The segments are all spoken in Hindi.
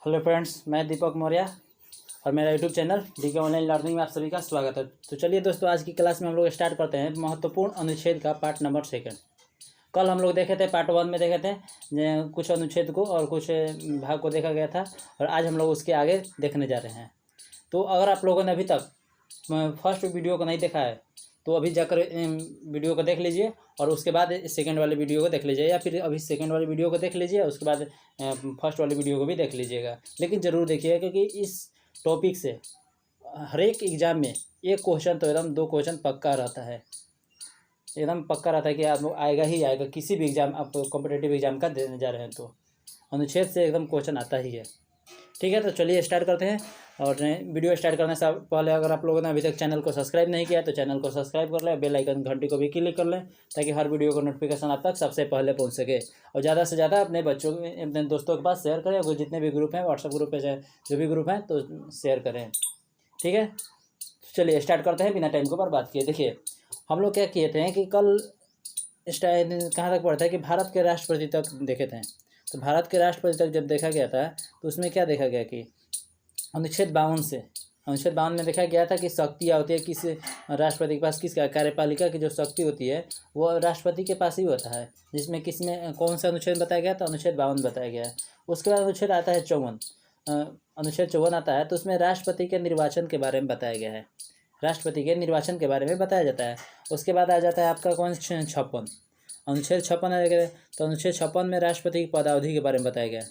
हेलो फ्रेंड्स, मैं दीपक मौर्य और मेरा YouTube channel DK online learning में आप सभी का स्वागत है। तो चलिए दोस्तों, आज की क्लास में हम लोग स्टार्ट करते हैं महत्वपूर्ण अनुच्छेद का पार्ट नंबर 2। कल हम लोग देखे थे पार्ट 1 में देखे थे कुछ अनुच्छेद को और कुछ भाग को देखा गया था, और आज हम लोग उसके आगे देखने जा रहे हैं। तो अगर आप लोगों ने अभी तक फर्स्ट वीडियो को नहीं देखा है तो अभी जाकर वीडियो को देख लीजिए, और उसके बाद सेकंड वाले वीडियो को देख लीजिए, या फिर अभी सेकंड वाली वीडियो को देख लीजिए और उसके बाद फर्स्ट वाली वीडियो को भी देख लीजिएगा। लेकिन ज़रूर देखिएगा, क्योंकि इस टॉपिक से हर एक एग्ज़ाम में एक क्वेश्चन तो एकदम 2 क्वेश्चन पक्का रहता है, एकदम पक्का रहता है कि आप आएगा ही आएगा। किसी भी एग्ज़ाम आप कॉम्पिटेटिव एग्ज़ाम का देने जा रहे हैं तो अनुच्छेद से एकदम क्वेश्चन आता ही है। ठीक है, तो चलिए स्टार्ट करते हैं। और वीडियो स्टार्ट करने से पहले अगर आप लोगों ने अभी तक चैनल को सब्सक्राइब नहीं किया तो चैनल को सब्सक्राइब कर लें, बेल आइकन घंटी को भी क्लिक कर लें, ताकि हर वीडियो को नोटिफिकेशन आप तक सबसे पहले पहुंच सके। और ज़्यादा से ज़्यादा अपने बच्चों अपने दोस्तों के पास शेयर करें, और जितने भी ग्रुप हैं, व्हाट्सएप ग्रुप पे जो भी ग्रुप हैं तो शेयर करें। ठीक है, चलिए स्टार्ट करते हैं बिना टाइम को बर्बाद किए। देखिए, हम लोग क्या किए थे कि कल कहाँ तक पढ़ा था कि भारत के राष्ट्रपति तक देखे थे। तो भारत के राष्ट्रपति तक जब देखा गया था तो उसमें क्या देखा गया कि अनुच्छेद 52 में देखा गया था कि शक्तियाँ होती है किस राष्ट्रपति के पास, किस कार्यपालिका की जो शक्ति होती है वो राष्ट्रपति के पास ही होता है। जिसमें किसमें कौन सा अनुच्छेद बताया गया, तो अनुच्छेद 52 बताया गया है। उसके बाद अनुच्छेद आता है 54, अनुच्छेद 54 आता है, तो उसमें राष्ट्रपति के निर्वाचन के बारे में बताया गया है, राष्ट्रपति के निर्वाचन के बारे में बताया जाता है। उसके बाद आ जाता है आपका कौन 56, अनुच्छेद 56 है, तो अनुच्छेद 56 में राष्ट्रपति की पदावधि के बारे में बताया गया।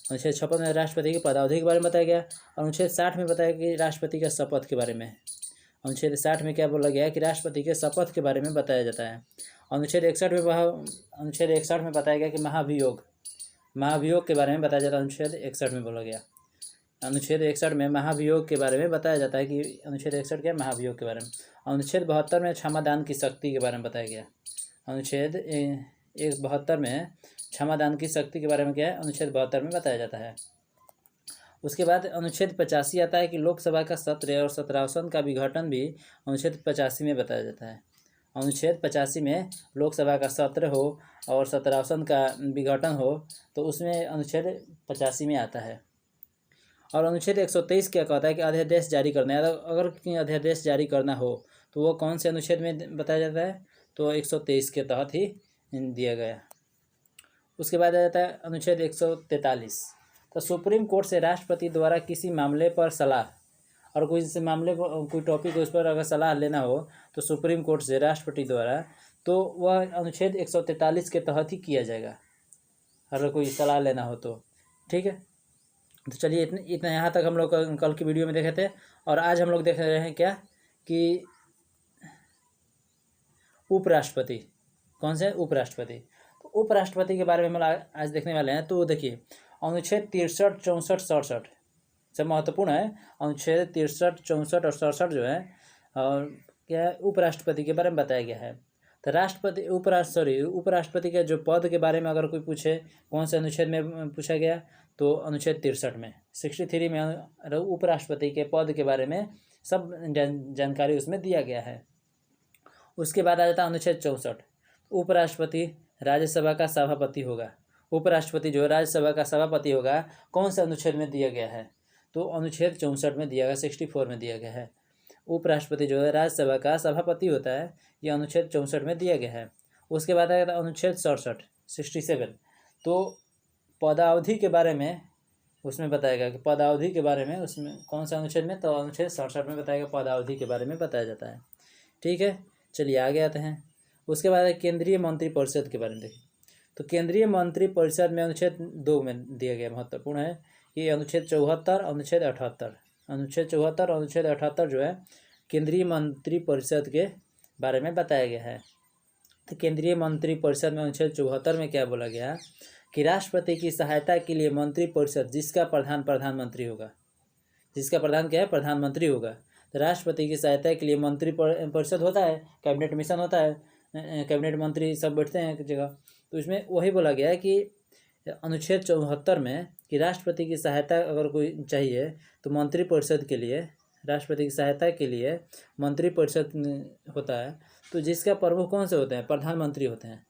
अनुच्छेद 56 में राष्ट्रपति की पदावधि के बारे में बताया गया। अनुच्छेद 60 में बताया कि राष्ट्रपति के शपथ के बारे में। अनुच्छेद 60 में क्या बोला गया है कि राष्ट्रपति के शपथ के बारे में बताया जाता है। अनुच्छेद 61 में बताया गया कि महाभियोग के बारे में बताया जाता है। अनुच्छेद 61 में बोला गया, अनुच्छेद 61 में महाभियोग के बारे में बताया जाता है कि अनुच्छेद 61 क्या, महाभियोग के बारे में। अनुच्छेद 72 में क्षमादान की शक्ति के बारे में बताया गया। अनुच्छेद 72 में क्षमादान की शक्ति के बारे में क्या है, अनुच्छेद 72 में बताया जाता है। उसके बाद अनुच्छेद 85 आता है कि लोकसभा का सत्र और सत्रासन का विघटन भी अनुच्छेद 85 में बताया जाता है। अनुच्छेद 85 में लोकसभा का सत्र हो और सत्रासन का विघटन हो तो उसमें अनुच्छेद 85 में आता है। और अनुच्छेद 123 क्या कहता है कि अध्यादेश जारी करना है, अगर अध्यादेश जारी करना हो तो वो कौन से अनुच्छेद में बताया जाता है, तो 123 के तहत ही दिया गया। उसके बाद आ जाता है अनुच्छेद 143, तो सुप्रीम कोर्ट से राष्ट्रपति द्वारा किसी मामले पर सलाह, और कोई से मामले पर कोई टॉपिक उस पर अगर सलाह लेना हो तो सुप्रीम कोर्ट से राष्ट्रपति द्वारा, तो वह अनुच्छेद 143 के तहत ही किया जाएगा, अगर कोई सलाह लेना हो तो। ठीक है, तो चलिए इतना यहाँ तक हम लोग कल की वीडियो में देखे थे। और आज हम लोग देख रहे हैं क्या कि उपराष्ट्रपति, कौन से उपराष्ट्रपति, तो उपराष्ट्रपति के बारे में हम आज देखने वाले हैं। तो देखिए, अनुच्छेद 63, 64, 67 सब महत्वपूर्ण है। अनुच्छेद 63, 64 और 67 जो है और क्या है, उपराष्ट्रपति के बारे में बताया गया है। तो उपराष्ट्रपति के जो पद के बारे में अगर कोई पूछे कौन से अनुच्छेद में पूछा गया, तो अनुच्छेद 63 में 63 में उपराष्ट्रपति के पद के बारे में सब जानकारी उसमें दिया गया है। उसके बाद आ जाता है अनुच्छेद 64, उपराष्ट्रपति राज्यसभा का सभापति होगा। उपराष्ट्रपति जो राज्यसभा का सभापति होगा कौन से अनुच्छेद में दिया गया है, तो अनुच्छेद 64 में दिया गया, 64 में दिया गया है। उपराष्ट्रपति जो है राज्यसभा का सभापति होता है, ये अनुच्छेद 64 में दिया गया है। उसके बाद आया था अनुच्छेद 67, 67, तो पदावधि के बारे में उसमें बताया गया कि पदावधि के बारे में उसमें कौन सा अनुच्छेद में, तो अनुच्छेद 67 में बताया गया, पदावधि के बारे में बताया जाता है। ठीक है, चलिए आगे आते हैं। उसके बाद केंद्रीय मंत्रिपरिषद के बारे में देखिए, तो केंद्रीय मंत्रिपरिषद में अनुच्छेद 2 में दिया गया, महत्वपूर्ण है कि अनुच्छेद 74, अनुच्छेद 78, अनुच्छेद 74 और अनुच्छेद 78 जो है केंद्रीय मंत्रिपरिषद के बारे में बताया गया है। तो केंद्रीय मंत्रिपरिषद में अनुच्छेद 74 में क्या बोला गया कि राष्ट्रपति की सहायता के लिए मंत्रिपरिषद जिसका प्रधान प्रधानमंत्री होगा, जिसका प्रधान क्या है, प्रधानमंत्री होगा। तो राष्ट्रपति की सहायता के लिए मंत्रिपरिषद होता है, कैबिनेट मिशन होता है, कैबिनेट मंत्री सब बैठते हैं एक जगह। तो इसमें वही बोला गया है कि अनुच्छेद 74 में कि राष्ट्रपति की सहायता अगर कोई चाहिए तो मंत्रिपरिषद के लिए, राष्ट्रपति की सहायता के लिए मंत्रिपरिषद होता है। तो जिसका प्रमुख कौन से होते हैं, प्रधानमंत्री होते हैं।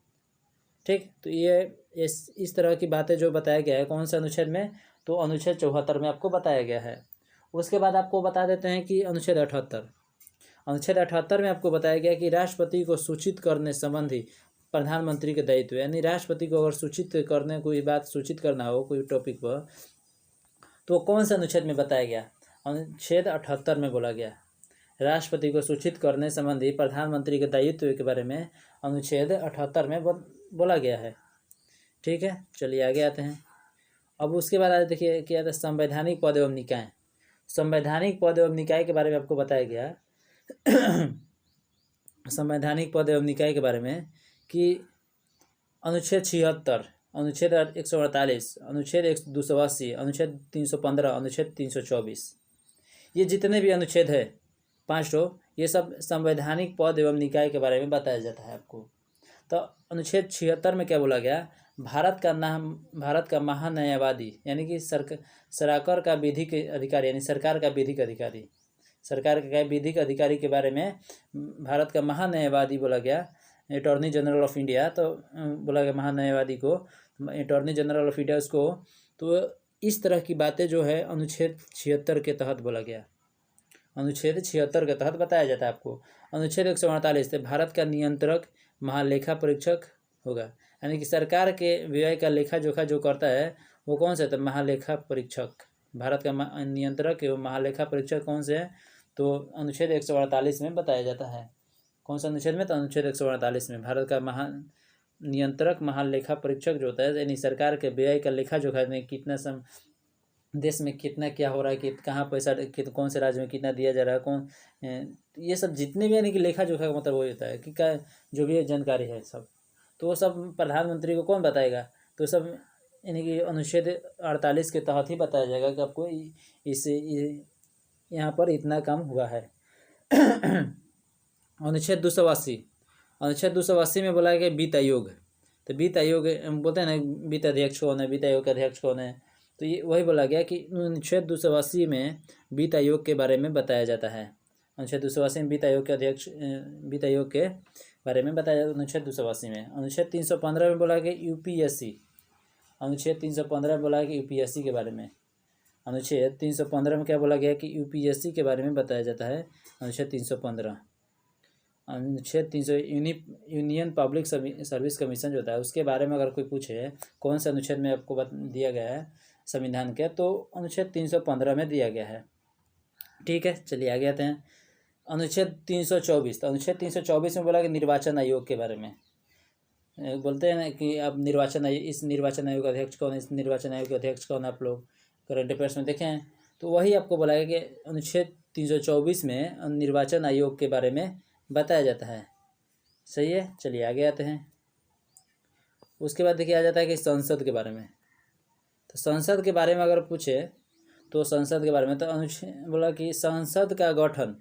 ठीक, तो ये इस तरह की बातें जो बताया गया है कौन से अनुच्छेद में, तो अनुच्छेद 74 में आपको बताया गया है। उसके बाद आपको बता देते हैं कि अनुच्छेद 78 में आपको बताया गया कि राष्ट्रपति को सूचित करने संबंधी प्रधानमंत्री के दायित्व, यानी राष्ट्रपति को अगर सूचित करने कोई बात सूचित करना हो कोई टॉपिक पर, तो कौन से अनुच्छेद में बताया गया, अनुच्छेद 78 में बोला गया। राष्ट्रपति को सूचित करने संबंधी प्रधानमंत्री के दायित्व के बारे में अनुच्छेद 78 में बोला गया है। ठीक है, चलिए आगे आते हैं। अब उसके बाद आज देखिए क्या था, संवैधानिक पद एवं निकाय। संवैधानिक पद एवं निकाय के बारे में आपको बताया गया संवैधानिक पद एवं निकाय के बारे में कि अनुच्छेद 76, अनुच्छेद 148, अनुच्छेद 280, अनुच्छेद 315, अनुच्छेद 324, ये जितने भी अनुच्छेद है 5 ये सब संवैधानिक पद एवं निकाय के बारे में बताया जाता है आपको। तो अनुच्छेद 76 में क्या बोला गया, भारत का महान्यायवादी यानी कि सरकार का विधिक अधिकारी, यानी सरकार का विधिक अधिकारी, सरकार के विधिक अधिकारी के बारे में भारत का महान्यायवादी बोला गया, अटॉर्नी जनरल ऑफ इंडिया। तो बोला गया महान्यायवादी को, अटॉर्नी जनरल ऑफ इंडिया उसको। तो इस तरह की बातें जो है अनुच्छेद 76 के तहत बोला गया, अनुच्छेद 76 के तहत बताया जाता है आपको। अनुच्छेद 148 से भारत का नियंत्रक महालेखा परीक्षक होगा, यानी कि सरकार के व्यय का लेखा जोखा जो करता है वो कौन सा है, तो महालेखा परीक्षक। भारत का नियंत्रक एवं महालेखा परीक्षक कौन से है, तो अनुच्छेद 148 में बताया जाता है। कौन सा अनुच्छेद में, तो अनुच्छेद 148 में भारत का नियंत्रक महालेखा परीक्षक जो होता है, यानी सरकार के व्यय का लेखा जोखा में कितना देश में कितना क्या हो रहा है, कि कहाँ पैसा कौन से राज्य में कितना दिया जा रहा है, कौन ये सब जितने भी यानी कि लेखा जोखा का मतलब वही होता है कि क्या जो भी जानकारी है सब, तो वो सब प्रधानमंत्री को कौन बताएगा, तो सब यानी कि अनुच्छेद 48 के तहत ही बताया जाएगा कि आपको इससे यहाँ पर इतना काम हुआ है। अनुच्छेद 280 में बोला गया वित्त आयोग। तो वित्त आयोग बोलते हैं ना, वित्त अध्यक्ष कौन है, वित्त आयोग का अध्यक्ष कौन है, तो ये वही बोला गया कि अनुच्छेद 280 में वित्त आयोग के बारे में बताया जाता है। अनुच्छेद 280 में वित्त आयोग के अध्यक्ष, वित्त आयोग के बारे में बताया जाता है अनुच्छेद 280 में। अनुच्छेद 315 में बोला गया यूपीएससी, अनुच्छेद 315 में बोला गया यूपीएससी के बारे में। अनुच्छेद 315 में क्या बोला गया कि यूपीएससी के बारे में बताया जाता है, अनुच्छेद 315। अनुच्छेद 300 यूनियन पब्लिक सर्विस कमीशन जो होता है उसके बारे में अगर कोई पूछे कौन से अनुच्छेद में आपको दिया गया है संविधान के, तो अनुच्छेद 315 में दिया गया है। ठीक है, चलिए आगे आते हैं। अनुच्छेद 324, तो अनुच्छेद 324 में बोला कि निर्वाचन आयोग के बारे में बोलते हैं ना कि अब निर्वाचन आयोग, इस निर्वाचन आयोग का अध्यक्ष कौन है, इस निर्वाचन आयोग के अध्यक्ष कौन, आप लोग करंट अफेयर्स में देखें हैं, तो वही आपको बोला गया कि अनुच्छेद 324 में निर्वाचन आयोग के बारे में बताया जाता है। सही है, चलिए आगे आते हैं। उसके बाद देखिए आ जाता है कि संसद के बारे में। तो संसद के बारे में अगर पूछे तो संसद के बारे में, तो अनुच्छेद बोला कि संसद का गठन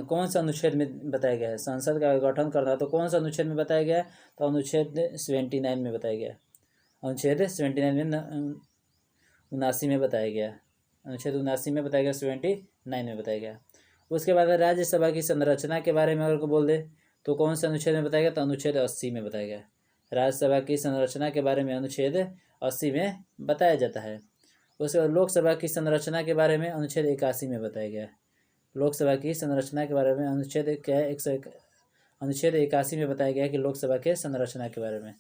कौन सा अनुच्छेद में बताया गया है, संसद का गठन करना तो कौन सा अनुच्छेद में बताया गया है, तो अनुच्छेद 79 में बताया गया, अनुच्छेद 79 में 79 में बताया गया, अनुच्छेद 79 में बताया गया, 79 में बताया गया। उसके बाद राज्यसभा की संरचना के बारे में अगर को बोल दे तो कौन से अनुच्छेद में बताया गया, तो अनुच्छेद 80 में बताया गया। राज्यसभा की संरचना के बारे में अनुच्छेद 80 में बताया जाता है। उसके बाद लोकसभा की संरचना के बारे में अनुच्छेद 81 में बताया गया। लोकसभा की संरचना के बारे में अनुच्छेद क्या है, अनुच्छेद 81 में बताया गया कि लोकसभा के संरचना के बारे में।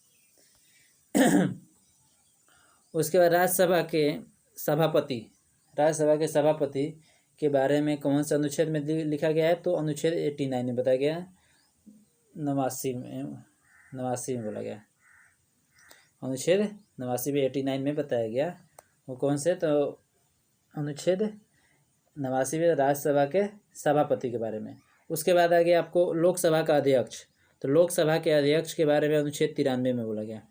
उसके बाद राज्यसभा के सभापति के बारे में कौन सा अनुच्छेद में लिखा गया है, तो अनुच्छेद 89 में बताया गया, 89 में बोला गया, अनुच्छेद 89 में 89 में बताया गया। वो कौन से, तो अनुच्छेद 89 में राज्यसभा के सभापति के बारे में। उसके बाद आ गया आपको लोकसभा का अध्यक्ष। तो लोकसभा के अध्यक्ष के बारे में अनुच्छेद 93 में बोला गया।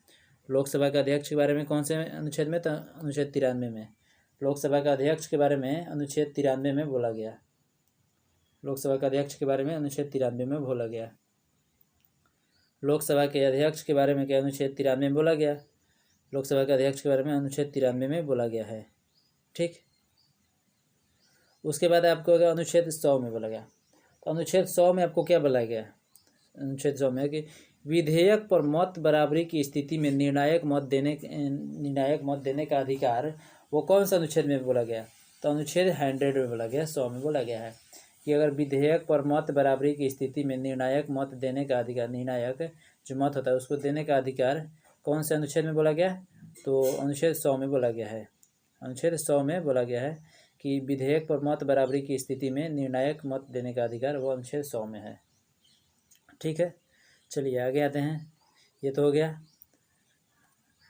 लोकसभा का अध्यक्ष के बारे में कौन से अनुच्छेद में, तो अनुच्छेद 93 में। लोकसभा का अध्यक्ष के बारे में अनुच्छेद 93 में बोला गया। लोकसभा का अध्यक्ष के बारे में अनुच्छेद 93 में बोला गया। लोकसभा के अध्यक्ष के बारे में क्या अनुच्छेद 93 में बोला गया। लोकसभा के अध्यक्ष के बारे में अनुच्छेद 93 में बोला गया है। ठीक, उसके बाद आपको अनुच्छेद 100 में बोला गया। तो अनुच्छेद 100 में आपको क्या बोला गया, अनुच्छेद 100 में कि विधेयक पर मत बराबरी की स्थिति में निर्णायक मत देने का अधिकार वो कौन सा अनुच्छेद में बोला गया? तो अनुच्छेद 100 में बोला गया, 100 में बोला गया है कि अगर विधेयक पर मत बराबरी की स्थिति में निर्णायक मत देने का अधिकार, निर्णायक जो मत होता है उसको देने का अधिकार कौन से अनुच्छेद में बोला गया? तो अनुच्छेद 100 में बोला गया है। अनुच्छेद 100 में बोला गया है कि विधेयक पर मत बराबरी की स्थिति में निर्णायक मत देने का अधिकार वो अनुच्छेद 100 में है। ठीक है, चलिए आगे आते हैं। ये तो हो गया।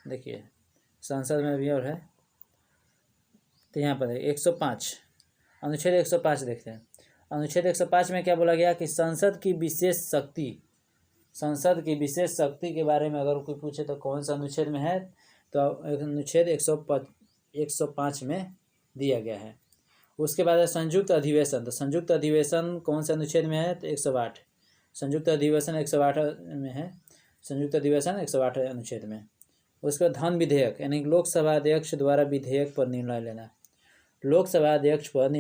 देखिए संसद में भी और है, तो यहाँ पर 105 अनुच्छेद 105 देखते हैं। अनुच्छेद 105 में क्या बोला गया कि संसद की विशेष शक्ति के बारे में अगर कोई पूछे तो कौन सा अनुच्छेद में है? तो अनुच्छेद 105 में दिया गया है। उसके बाद है संयुक्त अधिवेशन। तो संयुक्त अधिवेशन कौन से अनुच्छेद में है? तो 108। संयुक्त अधिवेशन 108 में है। संयुक्त अधिवेशन 108 अनुच्छेद में। उसके बाद धन विधेयक, यानी लोकसभा अध्यक्ष द्वारा विधेयक पर निर्णय लेना। लोकसभा अध्यक्ष पर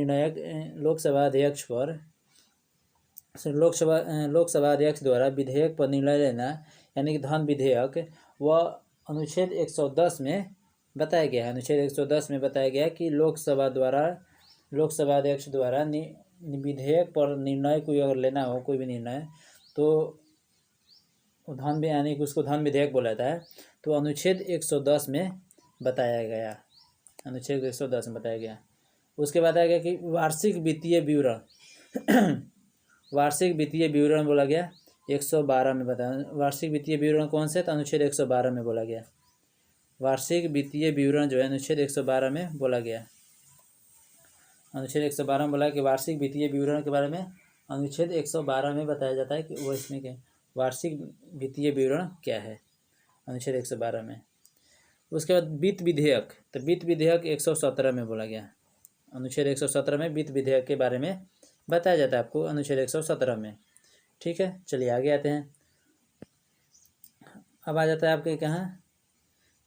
लोकसभा अध्यक्ष द्वारा विधेयक पर निर्णय लेना, यानी कि धन विधेयक, वह अनुच्छेद 110 में बताया गया है। अनुच्छेद 110 में बताया गया कि लोकसभा अध्यक्ष द्वारा विधेयक पर निर्णय कोई अगर लेना हो, कोई भी निर्णय, तो धन, यानी कि उसको धन विधेयक बोला जाता है। तो अनुच्छेद 110 में बताया गया, अनुच्छेद 110 में बताया गया। उसके बाद आया गया कि वार्षिक वित्तीय विवरण बोला गया 112 में बताया। वार्षिक वित्तीय विवरण कौन से? तो अनुच्छेद 112 में बोला गया। वार्षिक वित्तीय विवरण जो है अनुच्छेद 112 में बोला गया। अनुच्छेद 112 में बोला कि वार्षिक वित्तीय विवरण के बारे में अनुच्छेद 112 में बताया जाता है कि वो इसमें क्या वार्षिक वित्तीय विवरण क्या है, अनुच्छेद 112 में। उसके बाद वित्त विधेयक, तो वित्त विधेयक 117 में बोला गया। अनुच्छेद 117 में वित्त विधेयक के बारे में बताया जाता है आपको, अनुच्छेद 117 में। ठीक है, चलिए आगे आते हैं। अब आ जाता है आपके कहाँ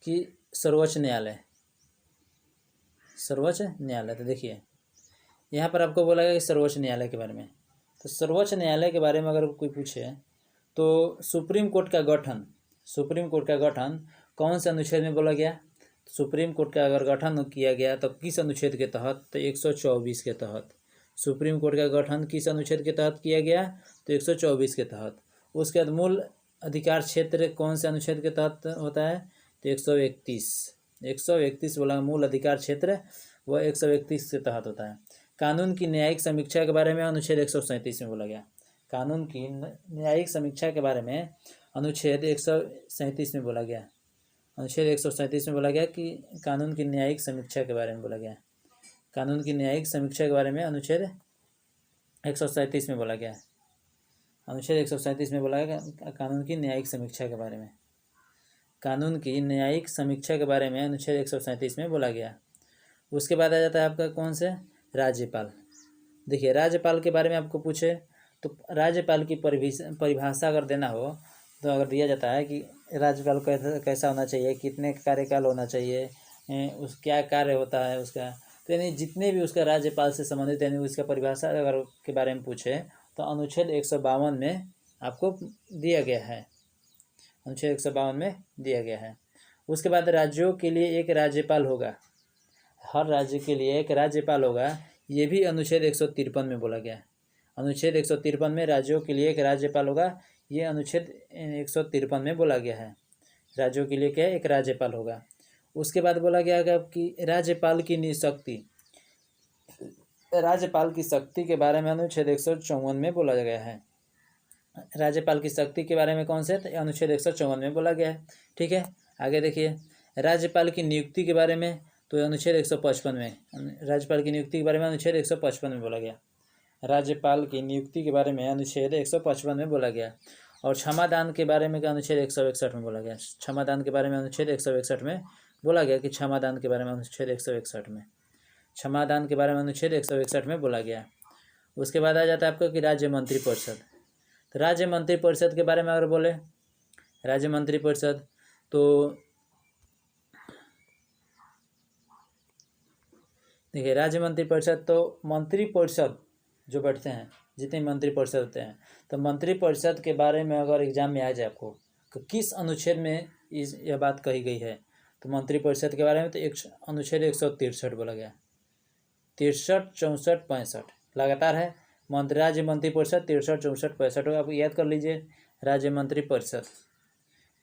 कि सर्वोच्च न्यायालय। तो देखिए यहाँ पर आपको बोला गया कि सर्वोच्च न्यायालय के बारे में। तो सर्वोच्च न्यायालय के बारे में अगर कोई पूछे तो सुप्रीम कोर्ट का गठन कौन से अनुच्छेद में बोला गया? सुप्रीम कोर्ट का अगर गठन किया गया तो किस अनुच्छेद के तहत? तो 124 के तहत। सुप्रीम कोर्ट का गठन किस अनुच्छेद के तहत किया गया? तो 124 के तहत। उसके बाद मूल अधिकार क्षेत्र कौन से अनुच्छेद के तहत होता है? तो 131 बोला मूल अधिकार क्षेत्र, वह 131 के तहत होता है। कानून की न्यायिक समीक्षा के बारे में अनुच्छेद 137 में बोला गया। कानून की न्यायिक समीक्षा के बारे में अनुच्छेद 137 में बोला गया। अनुच्छेद 137 में बोला गया कि कानून की न्यायिक समीक्षा के बारे में बोला गया। कानून की न्यायिक समीक्षा के बारे में अनुच्छेद 137 में बोला गया। अनुच्छेद 137 में बोला गया कानून की न्यायिक समीक्षा के बारे में। कानून की न्यायिक समीक्षा के बारे में अनुच्छेद 137 में बोला गया। उसके बाद आ जाता है आपका कौन से? राज्यपाल। देखिए राज्यपाल के बारे में आपको पूछे तो राज्यपाल की परिभाषा अगर देना हो तो अगर दिया जाता है कि राज्यपाल कैसा होना चाहिए, कितने कार्यकाल होना चाहिए, उस क्या कार्य होता है उसका, तो यानी जितने भी उसका राज्यपाल से संबंधित यानी उसका परिभाषा अगर के बारे में पूछे तो अनुच्छेद 152 में आपको दिया गया है। अनुच्छेद 152 में दिया गया है। उसके बाद राज्यों के लिए एक राज्यपाल होगा, हर राज्य के लिए एक राज्यपाल होगा, ये भी अनुच्छेद 153 में बोला गया है। अनुच्छेद 153 में राज्यों के लिए एक राज्यपाल होगा, ये अनुच्छेद 153 में बोला गया है। राज्यों के लिए क्या एक राज्यपाल होगा। उसके बाद बोला गया कि राज्यपाल की शक्ति के बारे में अनुच्छेद 154 में बोला गया है। राज्यपाल की शक्ति के बारे में कौन से? तो अनुच्छेद 154 में बोला गया है। ठीक है, आगे देखिए राज्यपाल की नियुक्ति के बारे में तो अनुच्छेद 155 में, राज्यपाल की नियुक्ति के बारे में अनुच्छेद 155 में बोला गया। राज्यपाल की नियुक्ति के बारे में अनुच्छेद 155 में बोला गया। और क्षमादान के बारे में अनुच्छेद 161 में बोला गया। क्षमादान के बारे में अनुच्छेद 161 में बोला गया कि क्षमादान के बारे में अनुच्छेद 161 में, क्षमादान के बारे में अनुच्छेद 161 में बोला गया। उसके बाद आ जाता है आपको कि राज्य मंत्रिपरिषद। तो राज्य मंत्रिपरिषद के बारे में अगर बोले राज्य मंत्रिपरिषद तो देखिए राज्य मंत्रिपरिषद तो मंत्रिपरिषद जो बैठते हैं जितने मंत्रिपरिषद होते हैं। तो मंत्रिपरिषद के बारे में अगर एग्जाम में आ जाए आपको तो किस अनुच्छेद में यह बात कही गई है, तो मंत्रिपरिषद के बारे में तो एक अनुच्छेद 163 बोला गया। 63, 64, 65 लगातार है। राज्य मंत्रिपरिषद 63, 64, 65 आप याद कर लीजिए। राज्य मंत्रिपरिषद,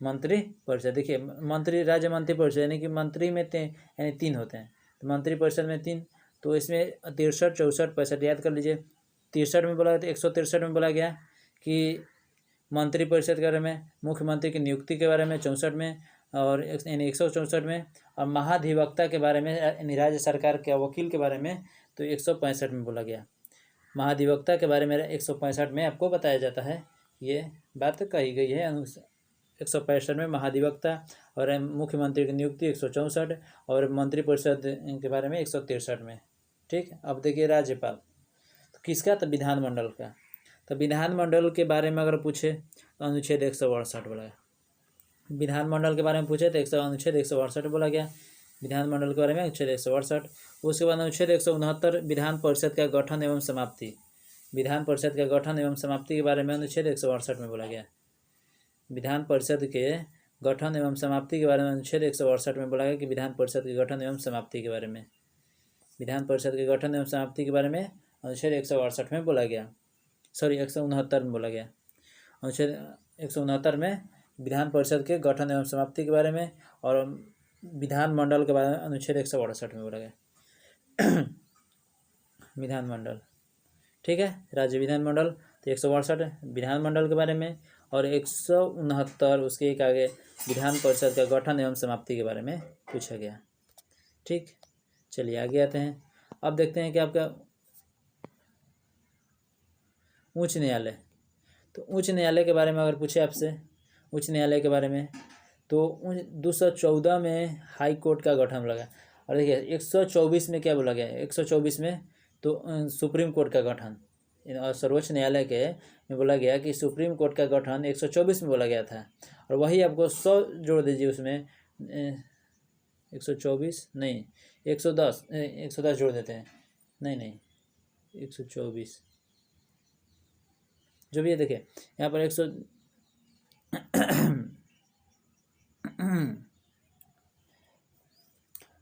मंत्रिपरिषद देखिए, मंत्री राज्य मंत्रिपरिषद यानी कि मंत्री में यानी 3 होते हैं, तो मंत्रिपरिषद में 3, तो इसमें 63, 64, 65 याद कर लीजिए। 63 में बोला गया, तो 163 में बोला गया कि मंत्रिपरिषद के बारे में, मुख्यमंत्री की नियुक्ति के बारे में 64 में, और यानी 164 में, और महाधिवक्ता के बारे में यानी राज्य सरकार के वकील के बारे में तो 165 में बोला गया। महाधिवक्ता के बारे में 165 में आपको बताया जाता है, ये बात कही गई है। 165 में महाधिवक्ता और मुख्यमंत्री की नियुक्ति 164 और मंत्रिपरिषद के बारे में 163 में। ठीक, अब देखिए राज्यपाल, तो किसका, तो विधानमंडल का। तो विधानमंडल के बारे में अगर पूछे तो अनुच्छेद 168 बोला गया। विधानमंडल के बारे में पूछे तो अनुच्छेद 168 बोला गया विधानमंडल के बारे में, अनुच्छेद 168। उसके बाद अनुच्छेद 169 विधान परिषद का गठन एवं समाप्ति, विधान परिषद का गठन एवं समाप्ति के बारे में अनुच्छेद 168 में बोला गया। विधान परिषद के गठन एवं समाप्ति के बारे में अनुच्छेद 168 में बोला गया कि विधान परिषद के गठन एवं समाप्ति के बारे में, विधान परिषद के गठन एवं समाप्ति के बारे में अनुच्छेद 168 में बोला गया, 169 में बोला गया। अनुच्छेद 169 में विधान परिषद के गठन एवं समाप्ति के बारे में, और विधानमंडल के बारे में अनुच्छेद 168 में बोला गया। विधानमंडल, ठीक है, राज्य विधानमंडल तो 168 विधानमंडल के बारे में, और 169 उसके एक आगे विधान परिषद का गठन एवं समाप्ति के बारे में पूछा गया। ठीक, चलिए आगे आते हैं। अब देखते हैं कि आपका उच्च न्यायालय, तो उच्च न्यायालय के बारे में अगर पूछे आपसे, उच्च न्यायालय के बारे में, तो 214 में हाई कोर्ट का गठन लगा। और देखिए 124 में क्या बोला गया है, 124 में तो सुप्रीम कोर्ट का गठन, और सर्वोच्च न्यायालय के में बोला गया कि सुप्रीम कोर्ट का गठन 124 में बोला गया था। और वही आपको 100 जोड़ दीजिए उसमें, 124 नहीं 110 जोड़ देते हैं, नहीं 124 जो भी है। देखिए यहाँ पर 100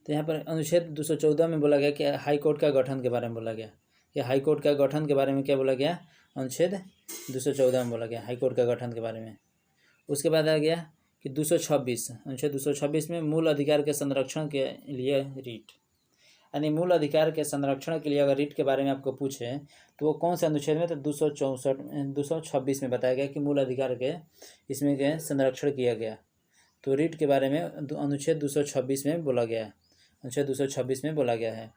तो यहाँ पर अनुच्छेद 214 में बोला गया कि हाई कोर्ट का गठन के बारे में बोला गया, कि हाई कोर्ट का गठन के बारे में क्या बोला गया, अनुच्छेद 214 में बोला गया हाई कोर्ट का गठन के बारे में। उसके बाद आ गया कि 226 अनुच्छेद 226 में मूल अधिकार के संरक्षण के लिए रीट, यानी मूल अधिकार के संरक्षण के लिए अगर रीट के बारे में आपको पूछे तो वो कौन से अनुच्छेद में, तो 226 में बताया गया कि मूल अधिकार के इसमें के संरक्षण किया गया। तो रीट के बारे में अनुच्छेद 226 में बोला गया, अनुच्छेद 226 में बोला गया है।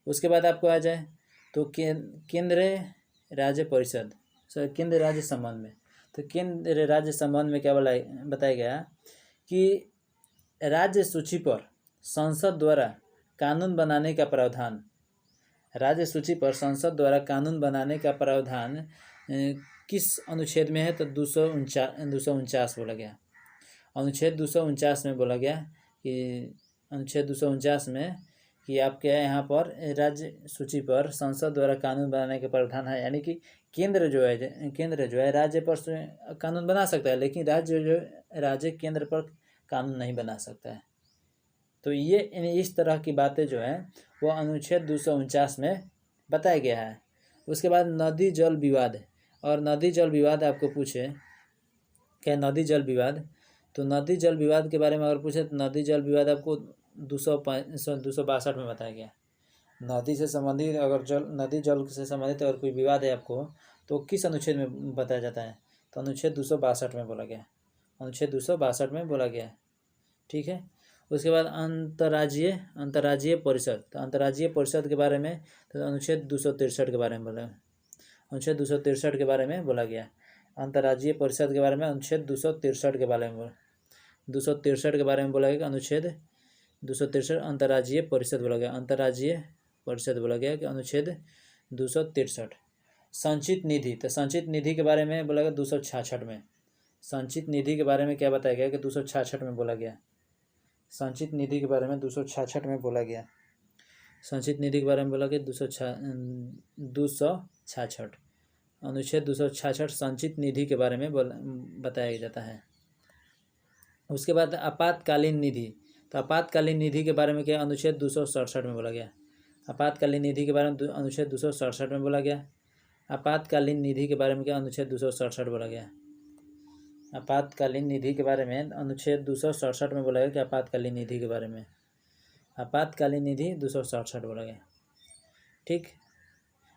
उसके बाद आपको आ जाए तो केंद्र राज्य परिषद, केंद्र राज्य संबंध में, तो केंद्र राज्य संबंध में क्या बताया गया कि राज्य सूची पर संसद द्वारा कानून बनाने का प्रावधान, राज्य सूची पर संसद द्वारा कानून बनाने का प्रावधान किस अनुच्छेद में है, तो 249 बोला गया। अनुच्छेद 249 में बोला गया कि अनुच्छेद 249 में कि आपके यहाँ पर राज्य सूची पर संसद द्वारा कानून बनाने का प्रावधान है, यानी कि केंद्र जो है राज्य पर कानून बना सकता है, लेकिन राज्य केंद्र पर कानून नहीं बना सकता है। तो ये इस तरह की बातें जो हैं वो अनुच्छेद 249 में बताया गया है। उसके बाद नदी जल विवाद, और नदी जल विवाद आपको पूछे क्या नदी जल विवाद, तो नदी जल विवाद के बारे में अगर पूछे तो नदी जल विवाद आपको 262 में बताया गया। नदी से संबंधित अगर नदी जल से संबंधित अगर कोई विवाद है आपको तो किस अनुच्छेद में बताया जाता है, तो अनुच्छेद 262 में बोला गया, अनुच्छेद 262 में बोला गया। ठीक है, उसके बाद अंतर्राज्यीय परिषद, तो अंतर्राज्यीय परिषद के बारे में तो अनुच्छेद 263 के बारे में बोला, अनुच्छेद 263 के बारे में बोला गया। अंतर्राज्यीय परिषद के बारे में अनुच्छेद 263 के बारे में 263 के बारे में बोला गया। अनुच्छेद 263 अंतर्राज्यीय परिषद बोला गया, अंतर्राज्यीय परिषद बोला गया कि अनुच्छेद 263। संचित निधि, तो संचित निधि के बारे में बोला गया 266 में। संचित निधि के बारे में क्या बताया गया कि 266 में बोला गया, संचित निधि के बारे में 266 में बोला गया। संचित निधि के बारे में बोला गया 266 अनुच्छेद 266 संचित निधि के बारे में बताया जाता है। उसके बाद आपातकालीन निधि, तो आपातकालीन निधि के बारे में क्या अनुच्छेद 267 में बोला गया। आपातकालीन निधि के बारे में अनुच्छेद 267 में बोला गया। आपातकालीन निधि के बारे में क्या अनुच्छेद 267 बोला गया। आपातकालीन निधि के बारे में अनुच्छेद 267 में बोला गया कि आपातकालीन निधि के बारे में आपातकालीन निधि 267 बोला गया। ठीक।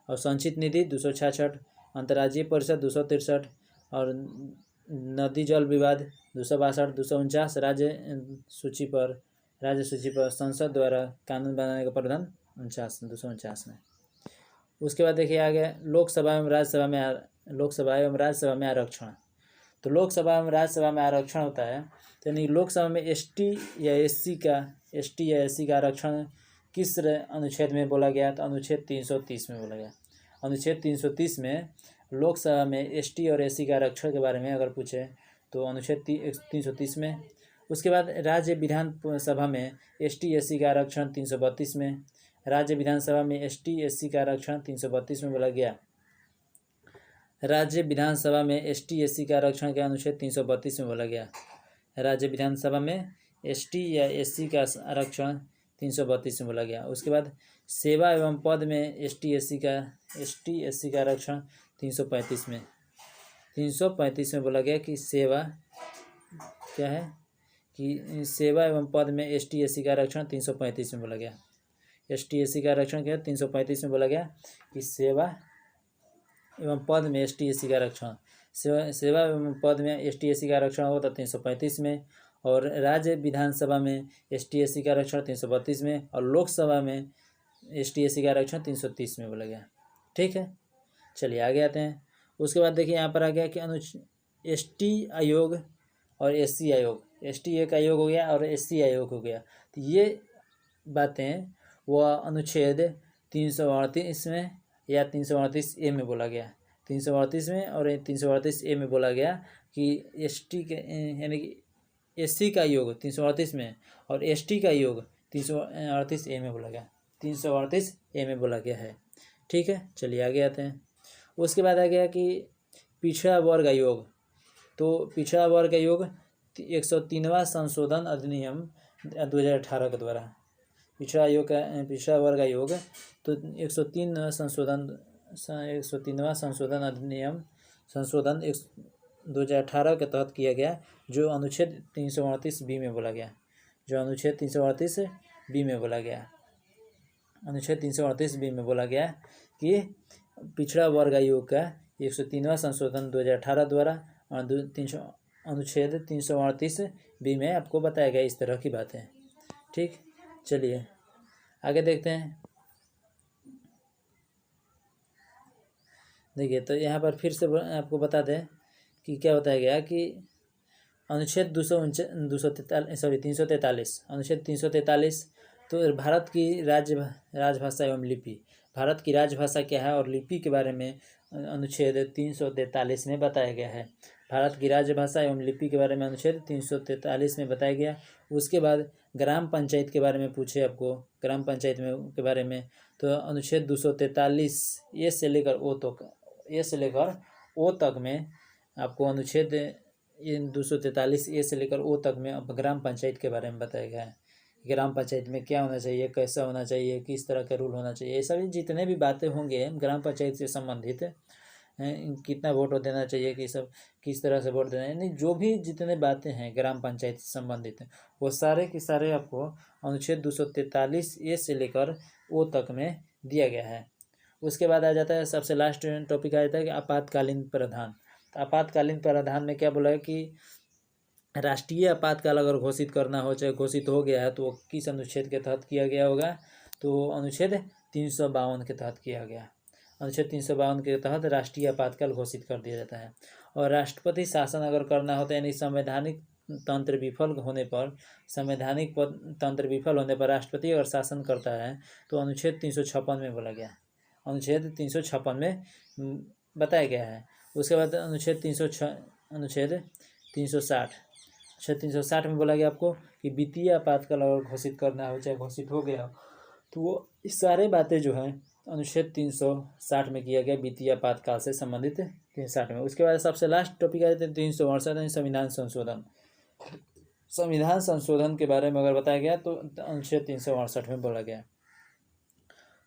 और संचित निधि 266, अंतर्राज्यीय परिषद 263 और नदी जल विवाद 262, 249 राज्य सूची पर संसद द्वारा कानून बनाने का प्रावधान 249 में। उसके बाद देखिए आगे लोकसभा एवं राज्यसभा में आरक्षण। तो लोकसभा एवं राज्यसभा में आरक्षण होता है, तो यानी लोकसभा में एसटी या एससी का आरक्षण किस अनुच्छेद में बोला गया, तो अनुच्छेद 330 में बोला गया। अनुच्छेद 330 में लोकसभा में एसटी और एससी का आरक्षण के बारे में अगर पूछे तो अनुच्छेद 330 में। उसके बाद राज्य विधानसभा में एसटी एससी का आरक्षण 332 में। राज्य विधानसभा में एसटी एससी का आरक्षण 332 में बोला गया। राज्य विधानसभा में एसटी एससी का आरक्षण के अनुच्छेद 332 में बोला गया। राज्य विधानसभा में एसटी या एससी का आरक्षण 332 में बोला गया। उसके बाद सेवा एवं पद में एसटी एससी का आरक्षण 335 में बोला गया कि सेवा क्या है कि सेवा एवं पद में एसटी एससी का आरक्षण 335 में बोला गया। एसटी एससी का आरक्षण क्या है 335 में बोला गया कि सेवा एवं पद में एसटी एससी का आरक्षण सेवा एवं पद में एसटी एससी का आरक्षण होता 335 में, और राज्य विधानसभा में एसटी एससी का आरक्षण 332 में, और लोकसभा में एसटी एससी का आरक्षण 330 में बोला गया। ठीक है, चलिए आगे आते हैं। उसके बाद देखिए यहाँ पर आ गया कि एसटी आयोग और एससी आयोग, एसटी एक आयोग हो गया और एससी आयोग हो गया। तो ये बातें वह अनुच्छेद 338 में या 338 ए में बोला गया। 338 में और 338 ए में बोला गया कि एसटी के यानी कि एससी का योग 338 में और एसटी का योग 338 ए में बोला गया। 338 ए में बोला गया है। ठीक है, चलिए आगे आते हैं। उसके बाद आ गया कि पिछड़ा वर्ग आयोग। तो पिछड़ा वर्ग आयोग 103वां संशोधन अधिनियम 2018 के द्वारा पिछड़ा वर्ग आयोग तो 103वां संशोधन अधिनियम 2018 के तहत किया गया, जो अनुच्छेद 338 बी में बोला गया। अनुच्छेद 338 बी में बोला गया कि पिछड़ा वर्ग आयोग का 103वां संशोधन 2018 द्वारा अनुच्छेद 338 बी में आपको बताया गया इस तरह की बातें। ठीक, चलिए आगे देखते हैं। देखिए, तो यहाँ पर फिर से आपको बता दें कि क्या बताया गया कि अनुच्छेद 343 अनुच्छेद 343 तो भारत की राजभाषा एवं लिपि, भारत की राजभाषा क्या है और लिपि के बारे में अनुच्छेद 343 में बताया गया है। भारत की राजभाषा एवं लिपि के बारे में अनुच्छेद 343 में बताया गया। उसके बाद ग्राम पंचायत के बारे में पूछे आपको, ग्राम पंचायत में के बारे में, तो अनुच्छेद 243 ए से लेकर ओ तक में आपको अनुच्छेद 243 ए से लेकर ओ तक में अब ग्राम पंचायत के बारे में बताया गया है। ग्राम पंचायत में क्या होना चाहिए, कैसा होना चाहिए, किस तरह का रूल होना चाहिए, ये सभी जितने भी बातें होंगे ग्राम पंचायत से संबंधित, कितना वोट देना चाहिए, कि सब किस तरह से वोट देना है, यानी जो भी जितने बातें हैं ग्राम पंचायत से संबंधित वो सारे के सारे आपको अनुच्छेद 243 ए से लेकर ओ तक में दिया गया है। उसके बाद आ जाता है सबसे लास्ट टॉपिक आ जाता है कि आपातकालीन प्रावधान। तो आपातकालीन प्रावधान में क्या बोला है कि राष्ट्रीय आपातकाल अगर घोषित करना हो, चाहे घोषित हो गया है, तो किस अनुच्छेद के तहत किया गया होगा, तो अनुच्छेद 352 के तहत किया गया। अनुच्छेद 352 के तहत राष्ट्रीय आपातकाल घोषित कर दिया जाता है। और राष्ट्रपति शासन अगर करना होता है, यानी संवैधानिक तंत्र विफल होने पर राष्ट्रपति अगर शासन करता है तो अनुच्छेद 356 में बोला गया, अनुच्छेद 356 में बताया गया है। उसके बाद अनुच्छेद 360 में बोला गया आपको कि वित्तीय आपातकाल अगर घोषित करना हो, चाहे घोषित हो गया हो, तो वो इस सारे बातें जो हैं अनुच्छेद 360 में किया गया वित्तीय आपातकाल से संबंधित 360 में। उसके बाद सबसे लास्ट टॉपिक आ जाते हैं 368 संविधान संशोधन। संविधान संशोधन के बारे में अगर बताया गया तो अनुच्छेद 368 में बोला गया।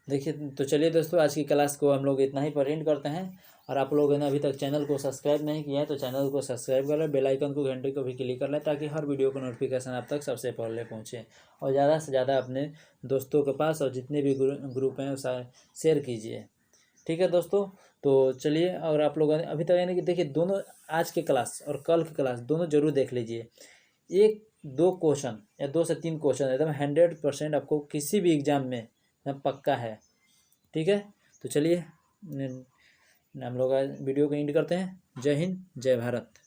देखिए, तो चलिए दोस्तों, आज की क्लास को हम लोग इतना ही पर एंड करते हैं। और आप लोगों ने अभी तक चैनल को सब्सक्राइब नहीं किया है तो चैनल को सब्सक्राइब कर लें, बेल आइकन को घंटे को भी क्लिक कर लें, ताकि हर वीडियो को नोटिफिकेशन आप तक सबसे पहले पहुँचे। और ज़्यादा से ज़्यादा अपने दोस्तों के पास और जितने भी ग्रुप हैं शेयर कीजिए। ठीक है दोस्तों, तो चलिए, और आप लोगों ने अभी तक यानी कि देखिए, दोनों आज के क्लास और कल की क्लास दोनों जरूर देख लीजिए। 1-2 क्वेश्चन या 2 से 3 क्वेश्चन एकदम 100% आपको किसी भी एग्जाम में पक्का है। ठीक है, तो चलिए हम लोग वीडियो को एंड करते हैं। जय हिंद, जय भारत।